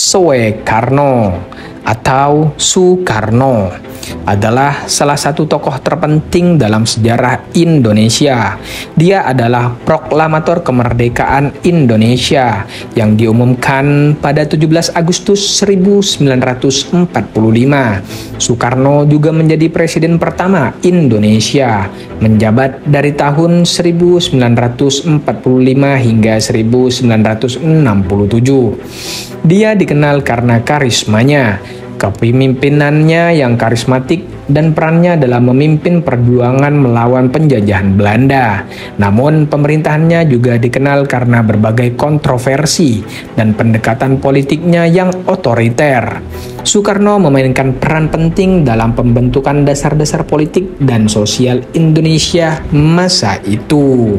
Soekarno atau Sukarno adalah salah satu tokoh terpenting dalam sejarah Indonesia. Dia adalah proklamator kemerdekaan Indonesia yang diumumkan pada 17 Agustus 1945. Soekarno juga menjadi presiden pertama Indonesia, menjabat dari tahun 1945 hingga 1967. Dia dikenal karena karismanya, kepemimpinannya yang karismatik, dan perannya dalam memimpin perjuangan melawan penjajahan Belanda. Namun pemerintahannya juga dikenal karena berbagai kontroversi dan pendekatan politiknya yang otoriter. Soekarno memainkan peran penting dalam pembentukan dasar-dasar politik dan sosial Indonesia masa itu.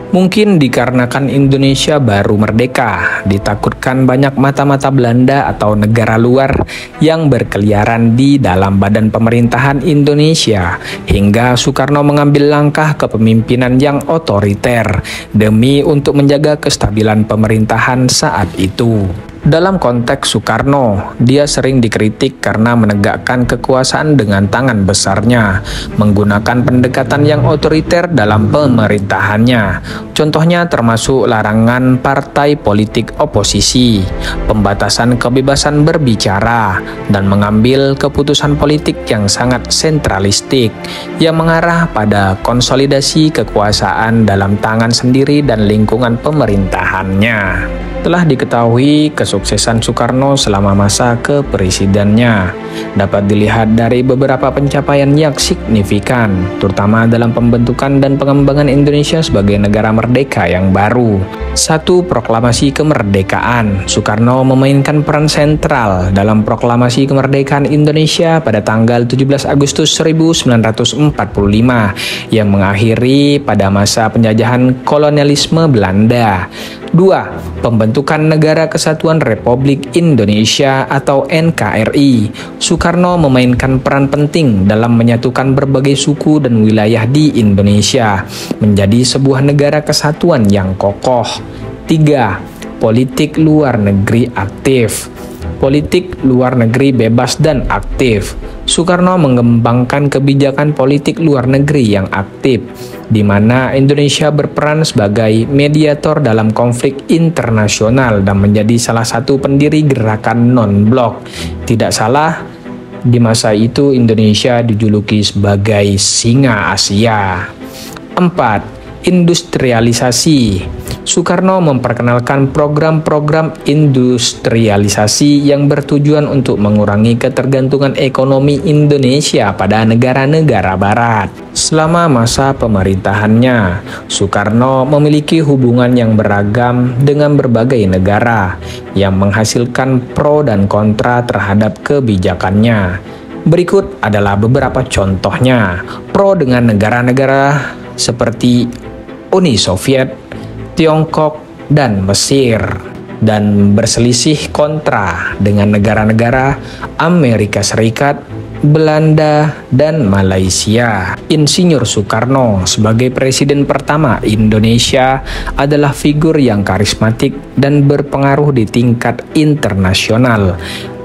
Mungkin dikarenakan Indonesia baru merdeka, ditakutkan banyak mata-mata Belanda atau negara luar yang berkeliaran di dalam badan pemerintahan Indonesia, hingga Soekarno mengambil langkah kepemimpinan yang otoriter demi untuk menjaga kestabilan pemerintahan saat itu. Dalam konteks Soekarno, dia sering dikritik karena menegakkan kekuasaan dengan tangan besarnya, menggunakan pendekatan yang otoriter dalam pemerintahannya. Contohnya termasuk larangan partai politik oposisi, pembatasan kebebasan berbicara, dan mengambil keputusan politik yang sangat sentralistik, yang mengarah pada konsolidasi kekuasaan dalam tangan sendiri dan lingkungan pemerintahannya. Telah diketahui kesuksesan Soekarno selama masa kepresidenannya dapat dilihat dari beberapa pencapaian yang signifikan, terutama dalam pembentukan dan pengembangan Indonesia sebagai negara merdeka yang baru. 1. Proklamasi kemerdekaan. Soekarno memainkan peran sentral dalam proklamasi kemerdekaan Indonesia pada tanggal 17 Agustus 1945 yang mengakhiri pada masa penjajahan kolonialisme Belanda. 2. Pembentukan Negara Kesatuan Republik Indonesia atau NKRI. Soekarno memainkan peran penting dalam menyatukan berbagai suku dan wilayah di Indonesia menjadi sebuah negara kesatuan yang kokoh. 3. Politik luar negeri aktif. Politik luar negeri bebas dan aktif. Soekarno mengembangkan kebijakan politik luar negeri yang aktif, di mana Indonesia berperan sebagai mediator dalam konflik internasional dan menjadi salah satu pendiri gerakan non-blok. Tidak salah, di masa itu Indonesia dijuluki sebagai singa Asia. 4. Industrialisasi. Soekarno memperkenalkan program-program industrialisasi yang bertujuan untuk mengurangi ketergantungan ekonomi Indonesia pada negara-negara barat. Selama masa pemerintahannya, Soekarno memiliki hubungan yang beragam dengan berbagai negara yang menghasilkan pro dan kontra terhadap kebijakannya. Berikut adalah beberapa contohnya. Pro dengan negara-negara seperti Uni Soviet, Tiongkok, dan Mesir, dan berselisih kontra dengan negara-negara Amerika Serikat, Belanda, dan Malaysia. Insinyur Soekarno sebagai presiden pertama Indonesia adalah figur yang karismatik dan berpengaruh di tingkat internasional.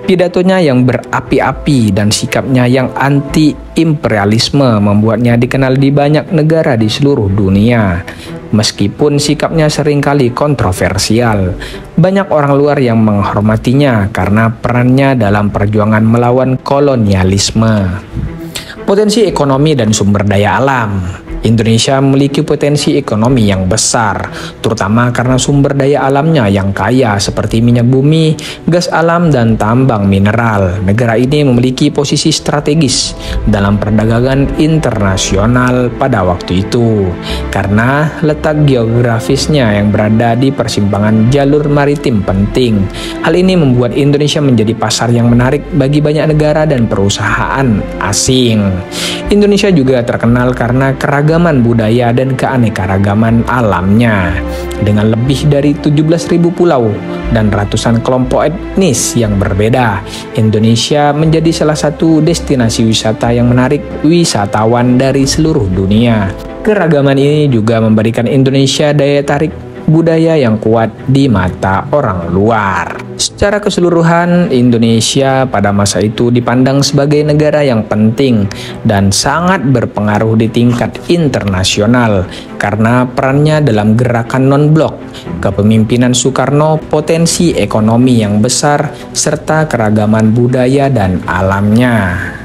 Pidatonya yang berapi-api dan sikapnya yang anti-imperialisme membuatnya dikenal di banyak negara di seluruh dunia. Meskipun sikapnya seringkali kontroversial, banyak orang luar yang menghormatinya karena perannya dalam perjuangan melawan kolonialisme. Potensi ekonomi dan sumber daya alam. Indonesia memiliki potensi ekonomi yang besar, terutama karena sumber daya alamnya yang kaya seperti minyak bumi, gas alam, dan tambang mineral. Negara ini memiliki posisi strategis dalam perdagangan internasional pada waktu itu, karena letak geografisnya yang berada di persimpangan jalur maritim penting. Hal ini membuat Indonesia menjadi pasar yang menarik bagi banyak negara dan perusahaan asing. Indonesia juga terkenal karena keragaman budaya dan keanekaragaman alamnya. Dengan lebih dari 17.000 pulau dan ratusan kelompok etnis yang berbeda, Indonesia menjadi salah satu destinasi wisata yang menarik wisatawan dari seluruh dunia. Keragaman ini juga memberikan Indonesia daya tarik budaya yang kuat di mata orang luar. Secara keseluruhan, Indonesia pada masa itu dipandang sebagai negara yang penting dan sangat berpengaruh di tingkat internasional karena perannya dalam gerakan non-blok, kepemimpinan Soekarno, potensi ekonomi yang besar, serta keragaman budaya dan alamnya.